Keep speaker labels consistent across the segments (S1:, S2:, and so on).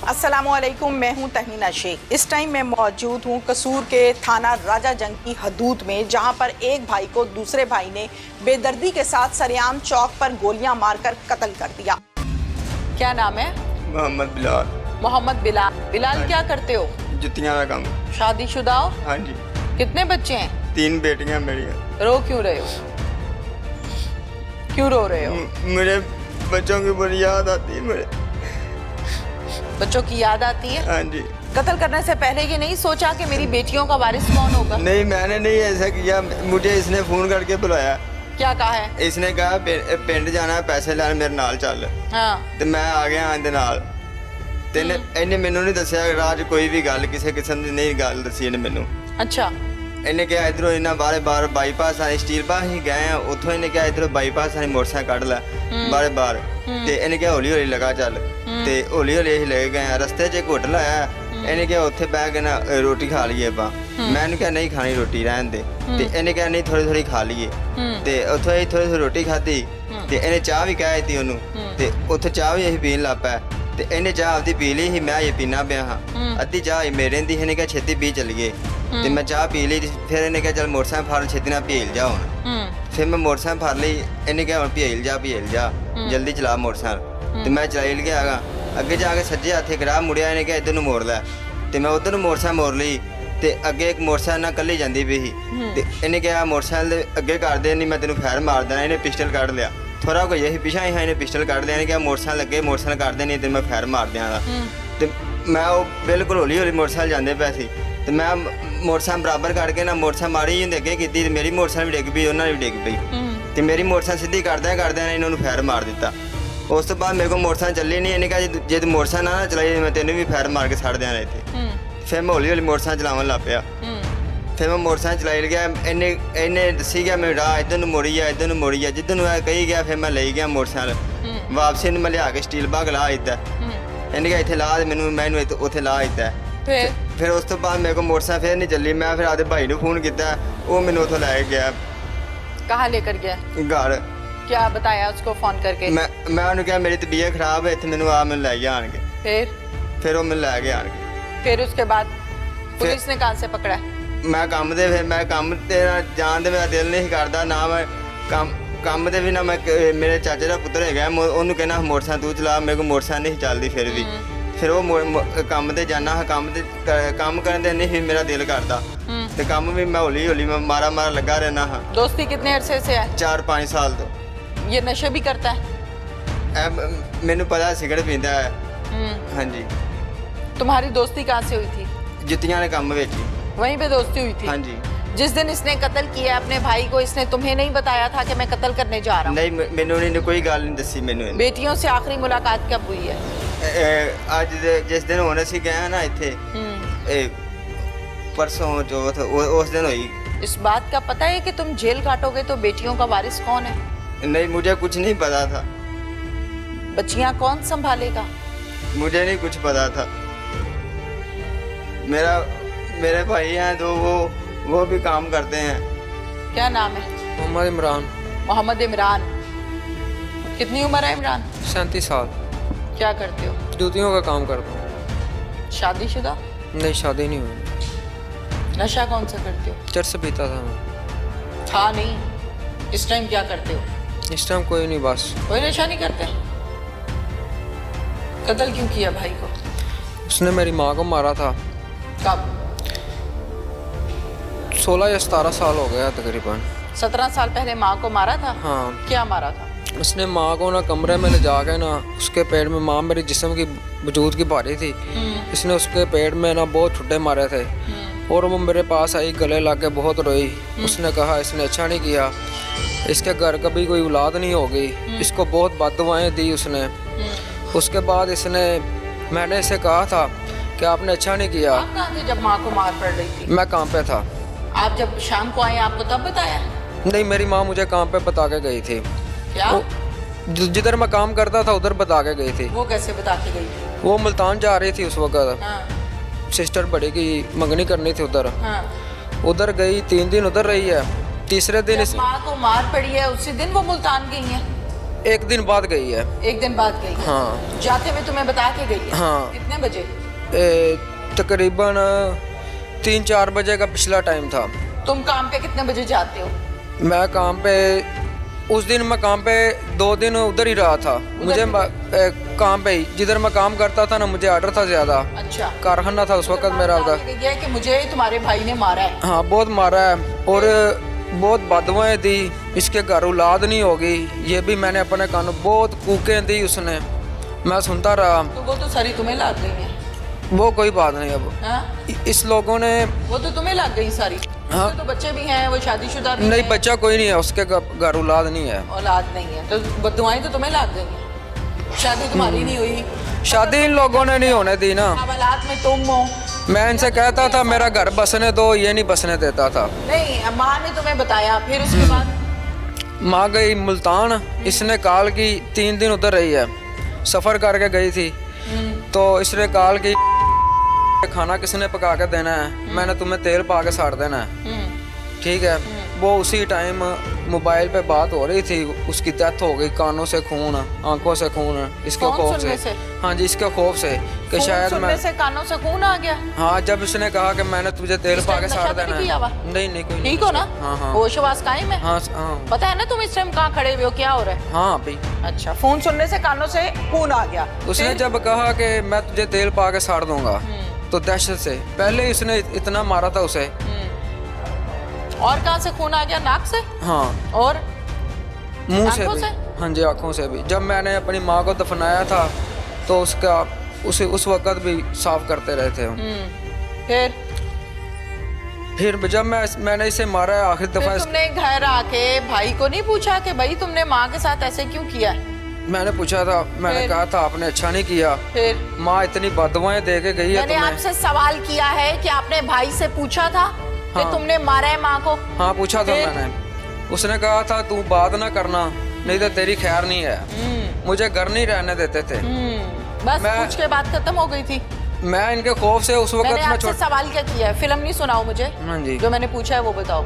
S1: अस्सलामुअलैकुम, मैं हूं तहमीना शेख। इस टाइम मैं मौजूद हूं कसूर के थाना राजा जंग की हदूद में, जहां पर एक भाई को दूसरे भाई ने बेदर्दी के साथ सरेआम चौक पर गोलियां मारकर कत्ल कर दिया। क्या नाम है?
S2: मोहम्मद बिलाल।
S1: मोहम्मद बिलाल। बिलाल, क्या करते हो?
S2: जुतियां का काम।
S1: शादीशुदा हो?
S2: हाँ जी।
S1: कितने बच्चे हैं?
S2: 3 बेटियां मेरी।
S1: रो क्यों रहे हो? क्यों रो रहे हो?
S2: मेरे बच्चों की बड़ी याद आती है। मेरे
S1: बच्चों की याद आती है?
S2: हाँ जी।
S1: कत्ल करने से पहले ये नहीं सोचा कि मेरी बेटियों का वारिस कौन होगा?
S2: नहीं, मैंने नहीं ऐसा किया। मुझे इसने फोन करके बुलाया।
S1: क्या कहा है?
S2: इसने कहा पिंड जाना, पैसे लेने मेरे नाल चल।
S1: हाँ।
S2: ਤੇ ਮੈਂ ਆ ਗਿਆ ਇਹਦੇ ਨਾਲ ਤੇ ਇਹਨੇ ਮੈਨੂੰ ਨਹੀਂ ਦੱਸਿਆ ਰਾਜ ਕੋਈ ਵੀ ਗੱਲ, ਕਿਸੇ ਕਿਸਮ ਦੀ ਨਹੀਂ ਗੱਲ ਦੱਸੀ ਇਹਨੇ ਮੈਨੂੰ।
S1: अच्छा।
S2: ਇਹਨੇ ਕਿਹਾ ਇਧਰੋਂ ਇਹਨਾਂ ਬਾਹਰ ਬਾਈਪਾਸ ਆਏ, ਸਟੀਲ ਪਾਸ ਹੀ ਗਏ ਆ, ਉੱਥੋਂ ਇਹਨੇ ਕਿਹਾ ਇਧਰੋਂ ਬਾਈਪਾਸ ਆਏ ਮੋਟਰਸਾਈਕਲ ਕੱਢ ਲੈ ਬਾਹਰ ਤੇ ਇਹਨੇ ਕਿਹਾ ਹੌਲੀ ਹੌਲੀ ਲਗਾ ਚੱਲ ਤੇ ਹੌਲੀ ਹੌਲੀ ਅਸੀਂ ਲੈ ਗਏ ਆ। ਰਸਤੇ 'ਚ ਹੋਟਲ ਆਇਆ, ਇਹਨੇ ਕਿਹਾ ਉੱਥੇ ਬਹਿ ਕੇ ਨਾ ਰੋਟੀ ਖਾ ਲਈਏ ਆਪਾਂ। ਮੈਂ ਇਹਨੂੰ ਕਿਹਾ ਨਹੀਂ ਖਾਣੀ ਰੋਟੀ, ਰਹਿਣ ਦੇ। ਤੇ ਇਹਨੇ ਕਿਹਾ ਨਹੀਂ ਥੋੜੀ ਖਾ ਲਈਏ ਤੇ ਉੱਥੋਂ ਅਸੀਂ ਥੋੜੀ ਰੋਟੀ ਖਾਧੀ ਤੇ ਇਹਨੇ ਚਾਹ ਵੀ ਕਹਿ ਦਿੱਤੀ ਉਹਨੂੰ ਤੇ ਉੱਥੇ ਚਾਹ ਵੀ ਅਸੀਂ ਪੀਣ ਲੱਗ ਪਏ ਤੇ ਇਹਨੇ ਚਾਹ ਆਪਦੀ ਪੀ ਲਈ ਸੀ, ਮੈਂ ਇਹ ਪੀਣਾ ਪਿਆ ਹਾਂ। ਅੱਧੀ ਚਾਹ ਮੇਰੇ ਦੀ, ਇਹਨੇ ਕਿਹਾ ਛੇਤੀ ਪੀ ਚੱਲੀਏ ਤੇ ਮੈਂ ਚਾਹ ਪੀ ਲਈ। ਫਿਰ ਇਹਨੇ ਕਿਹਾ ਚੱਲ ਮੋਟਰਸਾਈਕਲ ਫੜ ਛੇਤੀ ਨਾਲ ਭੇਲ ਜਾ ਹੁਣ। ਫਿਰ ਮੈਂ ਮੋਟਰਸਾਈਕਲ ਫੜ ਲਈ। ਇਹਨੇ ਕਿਹਾ ਹੁਣ ਭੇਲ ਜਾ ਜਲਦੀ ਚਲਾ ਮੋਟਰਸਾਈਕਲ ਤੇ ਮੈਂ ਚਲਾਈ ਗਿਆ। ਅੱਗੇ ਜਾ ਕੇ ਸੱਜੇ ਹੱਥੇ ਗਰਾਹ ਮੁੜਿਆ, ਇਹਨੇ ਕਿਹਾ ਇੱਧਰ ਨੂੰ ਮੋੜ ਲੈ ਤੇ ਮੈਂ ਉੱਧਰ ਨੂੰ ਮੋਟਰਸਾਈਕਲ ਮੋੜ ਲਈ ਤੇ ਅੱਗੇ ਇੱਕ ਮੋਟਰਸਾਈਕਲ ਨਾਲ ਕੱਲੀ ਜਾਂਦੀ ਪਈ ਸੀ ਤੇ ਇਹਨੇ ਕਿਹਾ ਮੋਟਰਸਾਈਕਲ ਦੇ ਅੱਗੇ ਕਰ ਦੇ, ਨਹੀਂ ਮੈਂ ਤੈਨੂੰ ਫੈਰ ਮਾਰ ਦੇਣਾ। ਇਹਨੇ ਪਿਸਟਲ ਕੱਢ ਲਿਆ। ਥੋੜਾ ਕੋਈ ਇਹੀ ਪਿਛਾ ਹੀ ਇਹਨੇ ਪਿਸਟਲ ਕੱਢ ਲਿਆ। ਇਹਨੇ ਕਿਹਾ ਮੋਟਰਸਾਈਕਲ ਅੱਗੇ, ਮੋਟਰਸਾਈਕਲ ਕੱਢ ਦੇ ਨਹੀਂ ਤੇ ਮੈਂ ਫੈਰ ਮਾਰ ਦਿਆਂਗਾ। ਤੇ ਮੈਂ ਉਹ ਬਿਲਕੁਲ ਹੌਲੀ ਮੋਟਰਸਾਈਕਲ ਜਾਂਦੇ ਪਏ ਸੀ ਤੇ ਮੈਂ ਮੋਟਰਸਾਈਕਲ ਬਰਾਬਰ ਕੱਢ ਕੇ ਨਾ ਮੋਟਰਸਾਈਕਲ ਮਾਰੀ ਜਾਂਦੇ ਅੱਗੇ ਕੀਤੀ ਤੇ ਮੇਰੀ ਮੋਟਰਸਾਈਕਲ ਵੀ ਡਿੱਗ ਪਈ, ਉਹਨਾਂ ਦੀ ਵੀ ਡਿੱਗ ਪਈ ਤੇ ਮੇਰੀ ਮੋਟਰਸਾਈਕਲ ਸਿੱਧੀ ਕਰਦਿਆਂ ਨੇ ਇਹਨਾਂ ਨੂੰ ਫੈਰ ਮਾਰ ਦਿੱਤਾ। ਉਸ ਤੋਂ ਬਾਅਦ ਮੇਰੇ ਕੋਲ ਮੋਟਰਸਾਈਕਲ ਚੱਲੀ ਨਹੀਂ। ਇਹਨੇ ਕਿਹਾ ਜੇ ਤੂੰ ਮੋਟਰਸਾਈਕਲ ਨਾ ਚਲਾਈ ਮੈਂ ਤੈਨੂੰ ਵੀ ਫੈਰ ਮਾਰ ਕੇ ਛੱਡ ਦਿਆਂਗਾ ਇੱਥੇ। ਫਿਰ ਮੈਂ ਹੌਲੀ ਮੋਟਰਸਾਈਕਲ ਚਲਾਉਣ ਲੱਗ ਪਿਆ। ਫਿਰ ਮੈਂ ਮੋਟਰਸਾਈਕਲ ਚਲਾਈ ਗਿਆ। ਇਹਨੇ ਦੱਸੀ ਗਿਆ ਮੈਨੂੰ ਰਾਹ ਇੱਧਰ ਨੂੰ ਮੋੜੀ ਆ ਜਿੱਧਰ ਨੂੰ ਕਹੀ ਗਿਆ। ਫਿਰ ਮੈਂ ਲਈ ਗਿਆ ਮੋਟਰਸਾਈਕਲ ਵਾਪਸੀ ਨੂੰ ਮੈਂ ਲਿਆ ਕੇ ਸਟੀਲ ਬਾਗ ਲਾ ਦਿੱਤਾ। ਇਹਨੇ ਕਿਹਾ ਇੱਥੇ ਲਾ ਦੇ ਮੈਨੂੰ ਉੱਥੇ ਲਾ ਦਿੱਤਾ। ਫਿਰ ਉਸ ਤੋਂ ਬਾਅਦ ਮੇਰੇ ਕੋਲ ਮੋਟਰਸਾਈਕਲ ਫਿਰ ਨਹੀਂ ਚੱਲੀ। ਮੈਂ ਫਿਰ ਆਪਦੇ ਭਾਈ ਨੂੰ ਫੋਨ ਕੀਤਾ, ਉਹ ਮੈਨੂੰ ਉੱਥੋਂ ਲੈ ਕੇ ਗਿਆ।
S1: कहाँ लेकर गया?
S2: घर।
S1: क्या बताया उसको फोन करके?
S2: मैं उन्होंने कहा मेरी तबीयत खराब है, इतने मैंने आ लै गया आन के। फिर वो मैंने लै गया आन के।
S1: फिर उसके बाद पुलिस ने कहाँ से पकड़ा?
S2: मैं काम दे फिर मैं काम ते जान दे मेरा दिल नहीं करता ना। मैं काम दे भी ना। मैं मेरे चाचे का पुत्र है, उन्होंने कहना मोटरसाइकिल तू चला, मेरे को मोटरसाइकिल नहीं चलती फिर भी। फिर वो काम ते जाना, काम करन दे नहीं मेरा दिल करता ते काम भी मैं हौली मैं मारा लगा रहना हाँ।
S1: दोस्ती कितने अरसे से है?
S2: 4-5 साल तो।
S1: ये नशे भी करता है?
S2: मैनू पता सिगरेट पींदा है। हाँ जी।
S1: तुम्हारी दोस्ती कहाँ से हुई थी?
S2: जुतियां ने काम बेची,
S1: वहीं पे दोस्ती हुई थी?
S2: हाँ जी।
S1: जिस दिन इसने कत्ल किया अपने भाई को, इसने तुम्हें नहीं बताया था कि मैं कत्ल करने जा रहा हूँ?
S2: नहीं, मैनू नहीं कोई गल नहीं दसी। मैनू
S1: बेटियों से आखिरी मुलाकात कब हुई है?
S2: अज जिस दिन हुण असीं गए ना इत्थे परसों चौथ उस दिन हुई।
S1: इस बात का पता है कि तुम जेल काटोगे तो बेटियों का वारिस कौन है?
S2: नहीं, मुझे कुछ नहीं पता था।
S1: बच्चियां कौन संभालेगा?
S2: मुझे नहीं कुछ पता था। मेरे भाई हैं तो वो भी काम करते हैं।
S1: क्या नाम है?
S3: मोहम्मद इमरान।
S1: मोहम्मद इमरान। कितनी उम्र है इमरान?
S3: 37 साल।
S1: क्या करते हो?
S3: जूतियों का काम करता हूँ।
S1: शादीशुदा?
S3: नहीं, शादी नहीं हुई।
S1: नशा कौन सा करते हो?
S3: चरस पीता था मैं।
S1: था नहीं, इस टाइम क्या करते हो?
S3: इस टाइम कोई नहीं, बस।
S1: कोई नशा नहीं करते? कत्ल क्यों किया भाई को?
S3: उसने मेरी माँ को मारा था।
S1: कब?
S3: 16 या 17 साल हो गया तकरीबन।
S1: 17 साल पहले माँ को मारा था?
S3: हाँ।
S1: क्या मारा था?
S3: उसने माँ को ना कमरे में ले जा के ना उसके पेट में, माँ मेरे जिस्म की वजूद की भारी थी, इसने उसके पेट में ना बहुत ठुड्डे मारे थे और वो मेरे पास आई, गले ला के बहुत रोई। उसने कहा इसने अच्छा नहीं किया, इसके घर कभी कोई औलाद नहीं होगी, इसको बहुत बददुआएं दी उसने। उसके बाद मैंने इसे कहा था कि आपने अच्छा नहीं किया।
S1: आप कहाँ थे जब माँ को मार पड़ रही थी?
S3: मैं काम पे था।
S1: आप जब शाम को आए आपको तब बताया?
S3: नहीं, मेरी माँ मुझे काम पे बता के गई थी।
S1: क्या?
S3: जिधर मैं काम करता था उधर बता के गई थी।
S1: वो कैसे बता के गई थी?
S3: वो मुल्तान जा रही थी उस वक्त।
S1: हाँ।
S3: सिस्टर बड़ी की मंगनी करनी थी उधर।
S1: हाँ।
S3: उधर गई, 3 दिन उधर रही है। तीसरे दिन
S1: जब माँ को मार पड़ी है उसी दिन वो मुल्तान गई है?
S3: एक दिन बाद गई है।
S1: एक दिन बाद गई है।
S3: हाँ
S1: जाते हुए तुम्हें बता के गई है?
S3: हाँ।
S1: कितने बजे?
S3: तकरीबन 3-4 बजे का पिछला टाइम था।
S1: तुम काम पे कितने बजे जाते हो?
S3: मैं काम पे उस दिन मैं काम पे 2 दिन उधर ही रहा था। मुझे काम पे ही जिधर मैं काम करता था ना, मुझे ऑर्डर था ज़्यादा।
S1: अच्छा।
S3: कारखाना था उस वक्त मेरा उधर।
S1: गई है कि मुझे तुम्हारे भाई ने मारा है।
S3: हाँ बहुत मारा है और बहुत बदवाएं दी, इसके घर औलाद नहीं होगी, ये भी मैंने अपने कानों बहुत कूकें दी उसने, मैं सुनता रहा।
S1: तो वो तो सारी तुम्हें लग गई है।
S3: वो कोई बात नहीं। अब
S1: हाँ?
S3: इस लोगों ने
S1: वो तो तुम्हें लग गई सारी।
S3: हाँ।
S1: उसके तो बच्चे भी हैं, वो शादीशुदा भी
S3: नहीं,
S1: हैं।
S3: बच्चा कोई नहीं है, उसके घर औलाद नहीं है।
S1: औलाद नहीं है तो बदुआएं तो तुम्हें लग गई हैं। शादी तुम्हारी नहीं हुई।
S3: शादी इन लोगों ने नहीं होने दी ना।
S1: हवालात में तुम हो।
S3: मैं इनसे कहता था मेरा घर बसने दो, ये नहीं बसने देता था।
S1: नहीं, माँ ने तुम्हें बताया, फिर उसके बाद?
S3: माँ गई मुल्तान, इसने कॉल की, 3 दिन उधर रही है, सफ़र करके गई थी। तो इसने कॉल की खाना किसने पका के देना है, मैंने तुम्हें तेल पा के साड़ देना है, ठीक है। वो उसी टाइम मोबाइल पे बात हो रही थी, उसकी डेथ हो गई, कानों से खून, आंखों से खून, इसके
S1: फोन
S3: खौफ
S1: सुनने
S3: से।
S1: से?
S3: हाँ जी, इसके खौफ से कि शायद
S1: सुनने
S3: मैं
S1: से कानों से खून आ गया?
S3: हाँ, जब उसने कहा कि मैंने तुझे तेल
S1: इस
S3: पा
S1: टाइम
S3: के साड़
S1: नशा तो
S3: देना
S1: नहीं किया हुआ?
S3: है। नहीं नहीं, कोई
S1: ठीक हो ना?
S3: हाँ हाँ
S1: होश आवाज कायम है?
S3: हाँ हाँ
S1: पता है ना तुम इस टाइम कहाँ खड़े हुए हो, क्या हो रहा है?
S3: हाँ भाई।
S1: अच्छा, फोन सुनने से कानों से खून आ गया।
S3: उसने
S1: फिर?
S3: जब कहा कि मैं तुझे तेल पा के साड़ दूंगा, तो दहशत से पहले ही उसने इतना मारा था उसे।
S1: और कहाँ से खून आ गया? नाक से?
S3: हाँ,
S1: और
S3: मुंह से
S1: आंखों
S3: भी।
S1: से?
S3: हाँ जी, आँखों से भी। जब मैंने अपनी माँ को दफनाया था तो उसका उस वक्त भी साफ करते रहे थे हम। फिर जब मैंने इसे मारा है आखिरी दफा,
S1: फिर तुमने घर आके भाई को नहीं पूछा कि भाई तुमने माँ के साथ ऐसे क्यों किया है?
S3: मैंने पूछा था, मैंने
S1: फिर?
S3: कहा था आपने अच्छा नहीं किया,
S1: फिर
S3: माँ इतनी बददुआएं दे के गई है
S1: मैंने
S3: तुम्हें।
S1: आपसे सवाल किया है कि आपने भाई से पूछा था कि
S3: हाँ।
S1: तुमने मारा है माँ को?
S3: हाँ पूछा था
S1: फिर?
S3: मैंने। उसने कहा था तू बात ना करना, नहीं तो तेरी खैर नहीं है। मुझे घर नहीं रहने देते थे।
S1: बस
S3: मैं-
S1: पूछ के बात खत्म हो गई थी।
S3: मैं इनके खौफ से उस वक्त
S1: मैंने
S3: मैं
S1: आपसे सवाल क्या किया है? फिल्म नहीं सुनाओ मुझे,
S3: हाँ जी,
S1: जो मैंने पूछा है वो बताओ।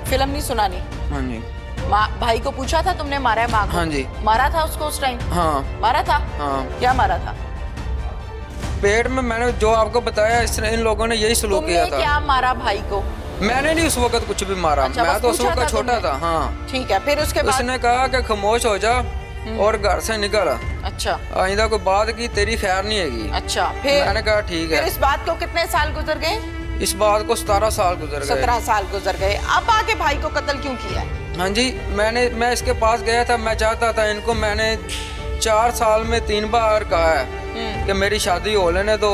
S1: फिल्म नहीं सुनानी।
S3: हाँ जी,
S1: भाई को पूछा था तुमने मारा है माँ को?
S3: हाँ जी।
S1: मारा था उसको उस टाइम?
S3: हाँ
S1: मारा था?
S3: हाँ।
S1: क्या मारा था?
S3: पेट में मैंने जो आपको बताया, इन लोगों ने यही सलूक
S1: तुमने
S3: किया था।
S1: क्या मारा भाई को?
S3: मैंने नहीं उस वक्त कुछ भी मारा।
S1: अच्छा,
S3: मैं
S1: बस
S3: तो उस
S1: पूछा
S3: वक्त
S1: था
S3: छोटा
S1: तुमने?
S3: था। हाँ,
S1: ठीक है, फिर उसके बाद?
S3: उसने कहा कि खामोश हो जा और घर से निकल,
S1: अच्छा
S3: आइंदा कोई बात की तेरी खैर नहीं हैगी।
S1: अच्छा। फिर
S3: मैंने कहा ठीक
S1: फिर
S3: है।
S1: इस बात को कितने साल गुजर गए?
S3: इस बात को 17 साल गुजर गए।
S1: 17 साल गुजर गए। अब आके भाई को कत्ल क्यों किया है?
S3: हाँ जी, मैं इसके पास गया था, मैं चाहता था इनको, मैंने 4 साल में 3 बार कहा है कि मेरी शादी हो लेने दो।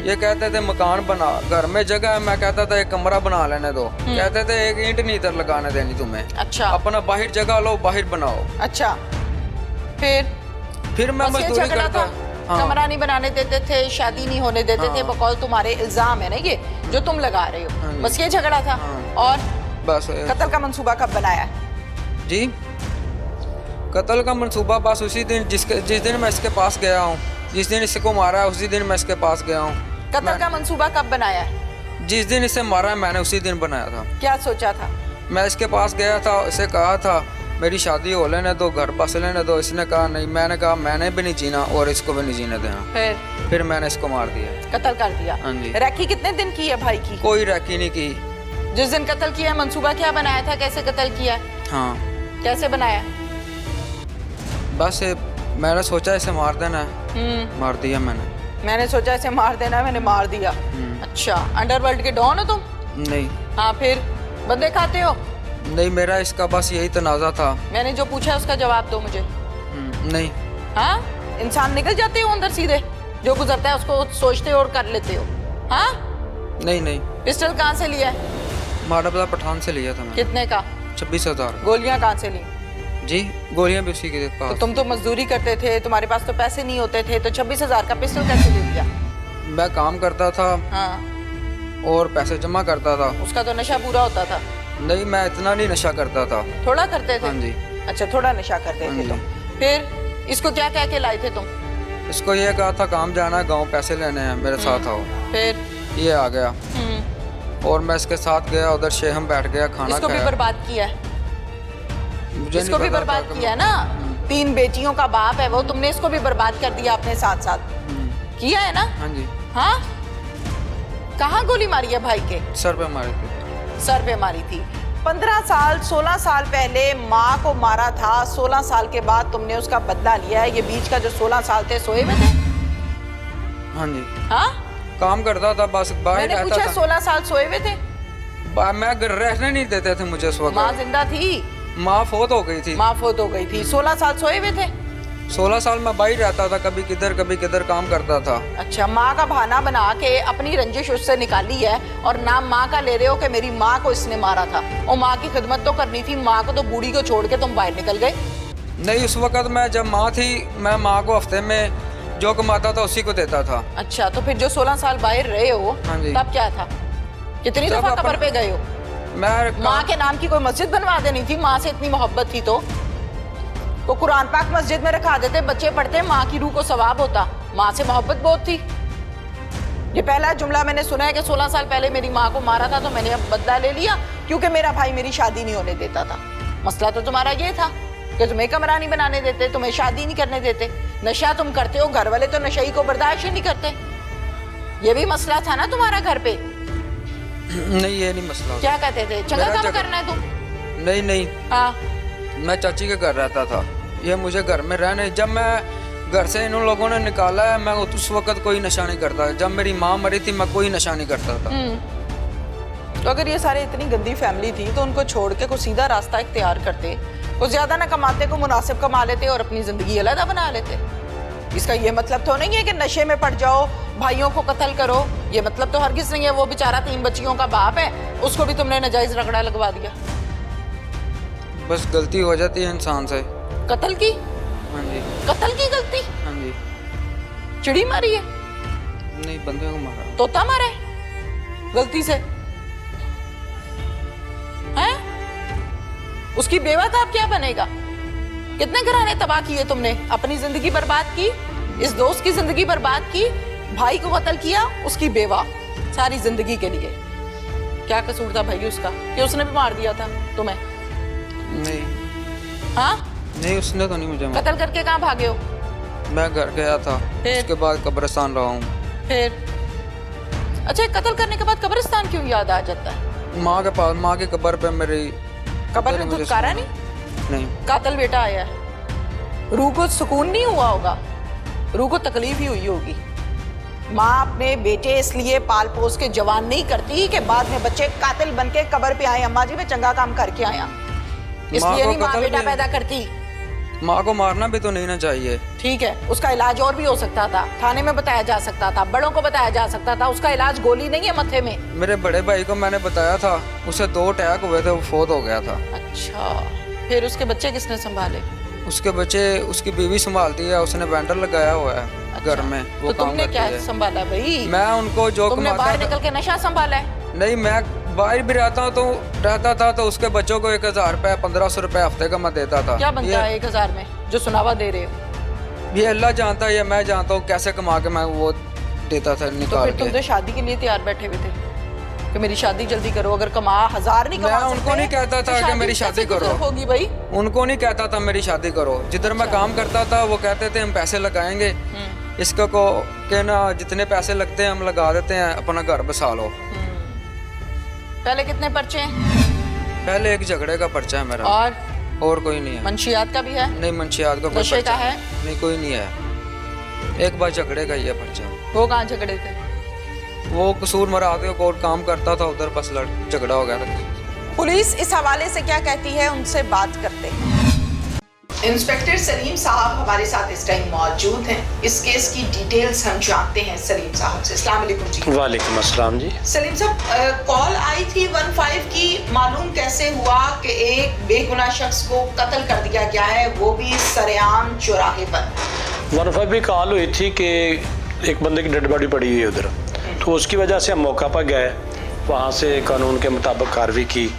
S3: ये कहते थे मकान बना, घर में जगह है, मैं कहता था एक कमरा बना लेने दो। कहते थे एक ईंट नहीं इधर लगाने देनी तुम्हें,
S1: अच्छा
S3: अपना बाहर जगह लो, बाहर बनाओ।
S1: अच्छा। फिर
S3: मैं
S1: बस ये
S3: मजदूरी
S1: झगड़ा
S3: करता।
S1: था?
S3: हाँ।
S1: कमरा नहीं बनाने देते थे, शादी नहीं होने देते थे,
S3: हाँ।
S1: बकौल तुम्हारे इल्जाम है ना ये जो तुम लगा रहे
S3: हाँ
S1: हो।
S3: जी।
S1: बस ये झगड़ा था?
S3: हाँ।
S1: और
S3: बस
S1: कत्ल का मंसूबा कब बनाया है?
S3: जी, कत्ल का मंसूबा बस उसी दिन जिस दिन मैं इसके पास गया हूँ, जिस दिन इसको मारा है उसी दिन मैं इसके पास गया हूँ।
S1: कत्ल का मंसूबा कब बनाया है?
S3: जिस दिन इसे मारा है मैंने उसी दिन बनाया था।
S1: क्या सोचा था?
S3: मैं इसके पास गया था, इसे कहा था मेरी शादी हो लेने दो, घर बस लेने दो। इसने कहा नहीं। मैंने कहा मैंने भी नहीं जीना और इसको भी नहीं जीने देना। फिर मैंने इसको मार दिया,
S1: कत्ल कर दिया।
S3: हाँ जी।
S1: राखी कितने दिन की है भाई की?
S3: कोई राखी नहीं की।
S1: जिस दिन कत्ल किया है, मंसूबा क्या बनाया था? कैसे कत्ल किया?
S3: हाँ,
S1: कैसे बनाया?
S3: बस मैंने सोचा इसे मार देना है, मार दिया
S1: मैंने सोचा इसे मार देना है, मैंने मार दिया। अच्छा, अंडरवर्ल्ड के डॉन हो तुम?
S3: नहीं
S1: हाँ, फिर बंदे खाते हो?
S3: नहीं, मेरा इसका बस यही तनाजा था।
S1: मैंने जो पूछा है उसका जवाब दो मुझे।
S3: नहीं।
S1: हाँ, इंसान निकल जाते हो अंदर सीधे, जो गुजरता है उसको सोचते हो और कर लेते हो। हाँ,
S3: नहीं नहीं,
S1: पिस्टल कहाँ से लिया है?
S3: माडा पठान से लिया था मैंने।
S1: कितने का?
S3: 26,000।
S1: गोलियां कहाँ से ली?
S3: जी, गोलियां भी उसी के
S1: तो
S3: पास।
S1: तुम तो मजदूरी करते थे, तुम्हारे पास तो पैसे नहीं होते थे, तो 26,000 का पिस्टल कैसे ले लिया?
S3: मैं काम करता था
S1: हाँ,
S3: और पैसे जमा करता था।
S1: उसका तो नशा पूरा होता था।
S3: नहीं, मैं इतना नहीं नशा करता था।
S1: थोड़ा करते थे?
S3: हाँ जी।
S1: अच्छा, थोड़ा नशा करते
S3: हाँ
S1: थे
S3: जी।
S1: तुम। फिर इसको क्या कह के लाए थे तुम?
S3: इसको ये कहा था काम जाना है, गांव पैसे लेने हैं, मेरे साथ आओ।
S1: फिर
S3: ये आ गया और मैं इसके साथ गया, उधर शेहम बैठ गया, खाना
S1: इसको भी
S3: खाया।
S1: बर्बाद किया है?
S3: मुझे
S1: इसको
S3: नहीं
S1: भी
S3: पता
S1: बर्बाद
S3: था कि-
S1: किया है ना? 3 बेटियों का बाप है वो, तुमने इसको भी बर्बाद कर दिया अपने साथ साथ। किया है ना?
S3: हाँ जी।
S1: हाँ, कहाँ गोली मारी है भाई के?
S3: सर पे मारी थी।
S1: सर पे मारी थी। 15 साल 16 साल पहले माँ को मारा था, 16 साल के बाद तुमने उसका बदला लिया है। ये बीच का जो 16 साल थे सोए हुए थे?
S3: हाँ जी।
S1: हाँ,
S3: काम करता था, बस बाहर
S1: मैंने
S3: रहता
S1: पूछा
S3: था।
S1: 16 साल सोए हुए थे?
S3: मैं घर रहने नहीं देते थे मुझे उस वक्त।
S1: माँ जिंदा थी?
S3: माँ फोत हो गई थी।
S1: माँ फोत हो गई थी। 16 साल सोए हुए थे?
S3: 16 साल मैं बाहर रहता था, कभी किधर काम करता था।
S1: अच्छा, माँ का बहाना बना के अपनी रंजिश उससे निकाली है और नाम माँ का ले रहे हो कि मेरी माँ को इसने मारा था। और माँ की खिदमत तो करनी थी, माँ को तो बूढ़ी को छोड़ के तुम बाहर निकल गए।
S3: नहीं, उस वक्त मैं जब माँ थी, मैं माँ को हफ्ते में जो कमाता था उसी को देता था।
S1: अच्छा, तो फिर जो 16 साल बाहर रहे हो
S3: हाँ जी।
S1: तब क्या था? कितनी
S3: तब
S1: दफा
S3: अपन-
S1: कब्र पे गए हो?
S3: मैं
S1: माँ के नाम की कोई मस्जिद बनवा देनी थी, माँ से इतनी मोहब्बत थी तो कुरान पाक मस्जिद में रखा देते, बच्चे पढ़ते, माँ की रूह को सवाब होता। माँ से मोहब्बत बहुत थी। ये पहला जुमला मैंने सुना है कि 16 साल पहले मेरी माँ को मारा था तो मैंने अब बदला ले लिया क्योंकि मेरा भाई मेरी शादी नहीं होने देता था। मसला तो तुम्हारा ये था कि तुम्हें कमरा नहीं बनाने देते, तुम्हें शादी नहीं करने देते, नशा तुम करते हो, घर वाले तो नशई को बर्दाश्त ही नहीं करते। ये भी मसला था ना तुम्हारा घर पे?
S3: नहीं, ये नहीं मसला।
S1: क्या कहते थे, चंगा काम करना है तुम?
S3: नहीं,
S1: हाँ,
S3: मैं चाची के घर रहता था। ये मुझे घर में रहने, जब मैं घर से इन लोगों ने निकाला है, मैं उस वक्त कोई नशा नहीं करता। जब मेरी माँ मरी थी मैं कोई नशा नहीं करता था।
S1: तो अगर ये सारे इतनी गंदी फैमिली थी तो उनको छोड़ के कोई सीधा रास्ता इख्तियार करते, कुछ ज्यादा ना कमाते, को मुनासिब कमा लेते और अपनी जिंदगी अलग बना लेते। इसका ये मतलब तो नहीं है कि नशे में पड़ जाओ, भाइयों को कत्ल करो। ये मतलब तो हरगिज नहीं है। वो बेचारा 3 बच्चियों का बाप है, उसको भी तुमने नाजायज रगड़ा लगवा दिया।
S3: बस गलती हो जाती है इंसान से।
S1: कत्ल की?
S3: हाँ जी।
S1: कत्ल की गलती?
S3: हाँ जी।
S1: चिड़ी मारी है?
S3: नहीं, बंदे को मारा।
S1: तोता मारा है गलती से? हैं? उसकी बेवा था, अब क्या बनेगा? कितने घराने तबाह किए तुमने, अपनी जिंदगी बर्बाद की, इस दोस्त की जिंदगी बर्बाद की, भाई को कत्ल किया, उसकी बेवा सारी जिंदगी के लिए। क्या कसूर था भाई उसका कि उसने भी मार दिया था तुम्हें?
S3: नहीं।
S1: हाँ,
S3: नहीं, उसने तो नहीं मुझे मारा।
S1: कत्ल करके कहाँ भागे हो?
S3: मैं घर गया था,
S1: फिर?
S3: उसके बाद कब्रिस्तान रहा हूँ।
S1: फिर अच्छा, कत्ल करने के बाद कब्रिस्तान क्यों याद आ जाता है?
S3: माँ के पास, माँ की कब्र पे मेरी
S1: कब्र में
S3: मुझे
S1: धुतकारा नहीं?
S3: नहीं।
S1: कातल बेटा आया है, रूह को सुकून नहीं हुआ होगा, रूह को तकलीफ ही हुई होगी। माँ अपने बेटे इसलिए पाल पोस के जवान नहीं करती कि बाद में बच्चे कातिल बन के कब्र पे आए, अम्मा जी मैं चंगा काम करके आया, इसलिए नहीं माँ बेटा पैदा करती।
S3: माँ को मारना भी तो नहीं ना चाहिए।
S1: ठीक है, उसका इलाज और भी हो सकता था, थाने में बताया जा सकता था, बड़ों को बताया जा सकता था। उसका इलाज गोली नहीं है मत्थे में।
S3: मेरे बड़े भाई को मैंने बताया था, उसे 2 अटैक हुए थे, वो फोत हो गया था।
S1: अच्छा, फिर उसके बच्चे किसने संभाले?
S3: उसके बच्चे उसकी बीवी संभालती है, उसने वेंडर लगाया हुआ है घर में, वो
S1: तो
S3: काम
S1: तुमने
S3: करती
S1: क्या
S3: है।
S1: संभाला भाई?
S3: मैं उनको जो
S1: तुमने
S3: कमाता
S1: बाहर
S3: था-
S1: निकल के नशा संभाला है?
S3: नहीं, मैं बाहर भी रहता था तो उसके बच्चों को 1000 रुपये 1500 रुपये हफ्ते का मैं देता था।
S1: क्या बनता है 1000 में जो सुनावा दे रहे हो?
S3: ये अल्लाह जानता है या मैं जानता हूँ कैसे कमा के मैं वो देता था
S1: तो
S3: निकाल
S1: फिर तुम
S3: के।
S1: तो शादी के लिए तैयार बैठे हुए थे कि मेरी शादी जल्दी करो, अगर कमा 1000 नहीं कमा
S3: मैं उनको
S1: सकते,
S3: नहीं कहता
S1: तो
S3: था कि मेरी
S1: कैसे
S3: शादी करो।
S1: गुजर होगी भाई?
S3: उनको नहीं कहता था मेरी शादी करो। जिधर मैं काम करता था वो कहते थे हम पैसे लगाएंगे, इसको को के ना जितने पैसे लगते हैं हम लगा देते हैं, अपना घर बसा लो।
S1: पहले कितने पर्चे हैं?
S3: पहले एक झगड़े का पर्चा है मेरा, और कोई नहीं है।
S1: मंशियात का भी है?
S3: नहीं, मंशियात का कोई
S1: नशे
S3: पर्चा
S1: का है?
S3: नहीं, कोई नहीं है। एक बार झगड़े का ही है पर्चा।
S1: वो कहाँ झगड़े थे?
S3: वो कसूर मराते कोर्ट काम करता था उधर, बस झगड़ा हो गया था।
S1: पुलिस इस हवाले से क्या कहती है, उनसे बात करते हैं। इंस्पेक्टर सलीम साहब हमारे साथ इस टाइम मौजूद हैं। इस केस की डिटेल्स हम जानते हैं सलीम साहब से। अस्सलाम वालेकुम जी।
S4: वालेकुम अस्सलाम जी।
S1: सलीम साहब, कॉल आई थी 15 की, मालूम कैसे हुआ कि एक बेगुनाह शख्स को कत्ल कर दिया गया है, वो भी सरेआम चौराहे पर?
S4: 15 भी कॉल हुई थी कि एक बंदे की डेड बॉडी पड़ी हुई है उधर, तो उसकी वजह से हम मौका पर गए, वहाँ से कानून के मुताबिक कार्रवाई की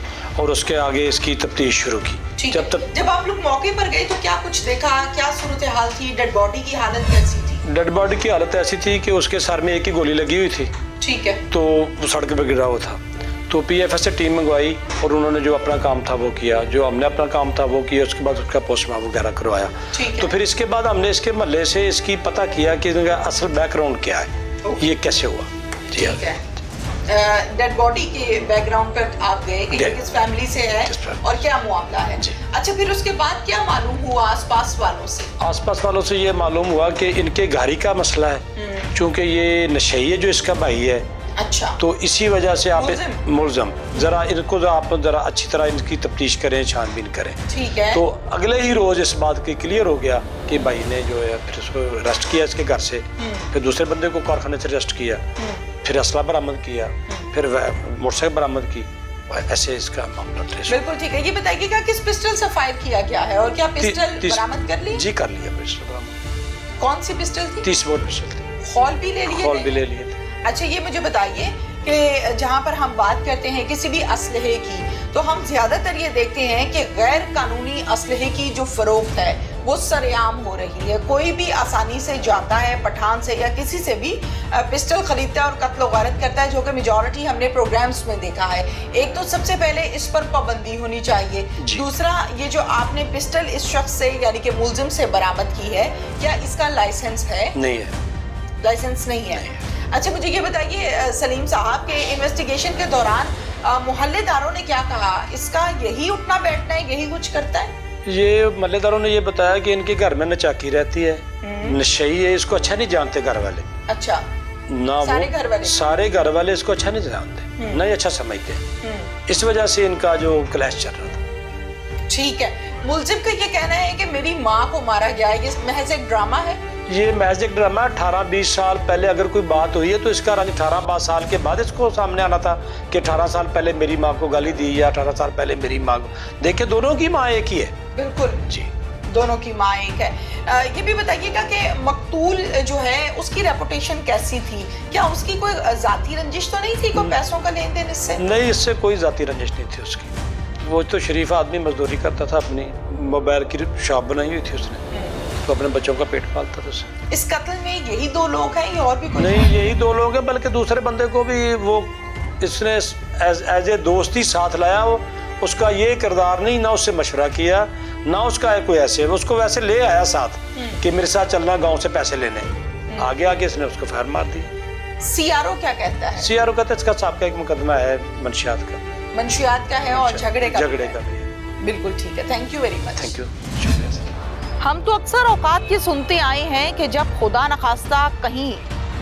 S4: और उसके आगे इसकी तफ्तीश शुरू की।
S1: जब आप लोग मौके पर गए तो क्या कुछ देखा, क्या सूरत हाल थी, डेड बॉडी की हालत कैसी थी?
S4: डेड बॉडी की हालत ऐसी थी कि उसके सर में एक ही गोली लगी हुई थी।
S1: ठीक है।
S4: तो वो सड़क पर गिरा हुआ था। तो पीएफएस से टीम मंगवाई और उन्होंने जो अपना काम था वो किया, जो हमने अपना काम था वो किया। उसके बाद उसका पोस्टमार्टम वगैरह करवाया। तो फिर इसके बाद हमने इसके महल्ले से इसकी पता किया कि इनका असल बैकग्राउंड क्या है, ये कैसे हुआ। जी हाँ,
S1: डेड बॉडी के बैकग्राउंड पर आप गए कि किस फैमिली से है और क्या मामला है। अच्छा, फिर उसके बाद क्या मालूम हुआ आसपास वालों से?
S4: आसपास वालों से ये मालूम हुआ कि इनके घारी का मसला है, क्योंकि ये नशेई है जो इसका भाई है।
S1: अच्छा,
S4: तो इसी वजह से आप मुलजम जरा इनको आप जरा अच्छी तरह इनकी तफ्तीश करें, छानबीन करें।
S1: ठीक है।
S4: तो अगले ही रोज इस बात की क्लियर हो गया कि भाई ने जो है फिर उसको अरेस्ट किया इसके घर से, फिर दूसरे बंदे को कारखाने से अरेस्ट किया, फिर असला बरामद किया, फिर मोटरसाइकिल बरामद की। ऐसे इसका मामला ट्रेस।
S1: बिल्कुल ठीक है। ये बताइएगा किस पिस्टल से फायर किया गया है और क्या पिस्टल बरामद कर ली?
S4: जी कर लिया पिस्टल बरामद।
S1: कौन सी पिस्टल थी?
S4: 30 बोर पिस्टल थी।
S1: हॉल भी ले लिए?
S4: हॉल भी ले लिए थे।
S1: अच्छा, ये मुझे बताइए कि जहाँ पर हम बात करते हैं किसी भी असलहे की, तो हम ज्यादातर ये देखते हैं कि गैर कानूनी असलहे की जो फरोख्त है वो सरेआम हो रही है। कोई भी आसानी से जाता है पठान से या किसी से भी पिस्टल खरीदता है और कत्ल व गारत करता है, जो कि मेजॉरिटी हमने प्रोग्राम्स में देखा है। एक तो सबसे पहले इस पर पाबंदी होनी चाहिए। दूसरा, ये जो आपने पिस्टल इस शख्स से यानी कि मुलजिम से बरामद की है, क्या इसका लाइसेंस है?
S4: नहीं है,
S1: लाइसेंस नहीं है। अच्छा, मुझे ये बताइए सलीम साहब के इन्वेस्टिगेशन के दौरान मोहल्लेदारों ने क्या कहा? इसका यही उठना बैठना है, यही कुछ करता है?
S4: ये मोहल्लेदारों ने ये बताया कि इनके घर में नचाकी रहती है, नशेई है, इसको अच्छा नहीं जानते घर वाले।
S1: अच्छा,
S4: ना
S1: सारे घर वाले?
S4: सारे घर वाले इसको अच्छा नहीं जानते, नहीं अच्छा समझते। इस वजह से इनका जो क्लैश चल रहा था।
S1: ठीक है। मुलजिम का ये कहना है कि मेरी माँ को मारा गया है, ये महज एक ड्रामा है।
S4: ये महज एक ड्रामा। 18-20 साल पहले अगर कोई बात हुई है तो इसका रंग 18 साल के बाद इसको सामने आना था कि 18 साल पहले मेरी माँ को गाली दी या 18 साल पहले मेरी माँ को। देखिए, दोनों की माँ एक ही है।
S1: बिल्कुल
S4: जी,
S1: दोनों की माँ एक है। ये भी बताइएगा कि मकतूल जो है उसकी रेपुटेशन कैसी थी? क्या उसकी कोई जाती रंजिश तो नहीं थी, कोई पैसों का लेन देन इससे?
S4: नहीं, इससे कोई जाती रंजिश नहीं थी उसकी। वो तो शरीफ आदमी मजदूरी करता था, अपनी मोबाइल की शॉप बनाई हुई थी उसने, तो अपने बच्चों का पेट पालता था उससे।
S1: इस कत्ल में यही 2 लोग हैं या और भी कोई?
S4: नहीं, यही 2 लोग हैं, बल्कि दूसरे बंदे को भी वो इसने एज ए दोस्ती साथ लाया। वो उसका ये किरदार नहीं, ना उससे मशवरा किया, ना उसका है कोई ऐसे, उसको वैसे ले आया साथ कि मेरे साथ चलना गांव से पैसे लेने। आगे आके इसने उसको फायर मार दी।
S1: सीआरओ क्या कहता है?
S4: सीआरओ कहता है इसका साहब का एक मुकदमा है मंशियात का
S1: है और झगड़े का
S4: भी है।
S1: बिल्कुल ठीक है। Thank you very much.
S4: Thank you, शुक्रिया।
S1: हम तो अक्सर औकात ये सुनते आए हैं कि जब खुदा न खास्ता कहीं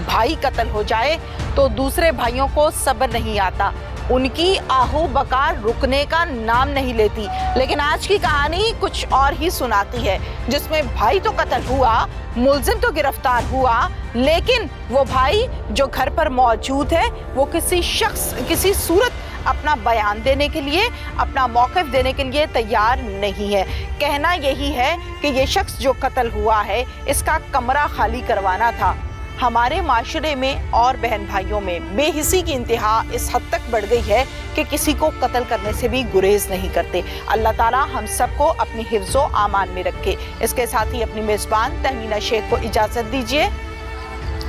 S1: भाई कत्ल हो जाए तो दूसरे भाइयों को सब्र नहीं आता, उनकी आहू बकार रुकने का नाम नहीं लेती। लेकिन आज की कहानी कुछ और ही सुनाती है, जिसमें भाई तो कत्ल हुआ, मुलजिम तो गिरफ्तार हुआ, लेकिन वो भाई जो घर पर मौजूद है वो किसी सूरत अपना बयान देने के लिए, अपना मौक़िफ़ देने के लिए तैयार नहीं है। कहना यही है कि ये शख्स जो कत्ल हुआ है इसका कमरा खाली करवाना था। हमारे माशरे में और बहन भाइयों में बेहिसी की इंतहा इस हद तक बढ़ गई है कि किसी को कत्ल करने से भी गुरेज नहीं करते। अल्लाह ताला हम सबको अपनी हिफ्ज़ो आमान में रखे। इसके साथ ही अपनी मेज़बान तहमीना शेख को इजाज़त दीजिए।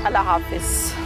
S1: अल्लाह हाफ़िज़।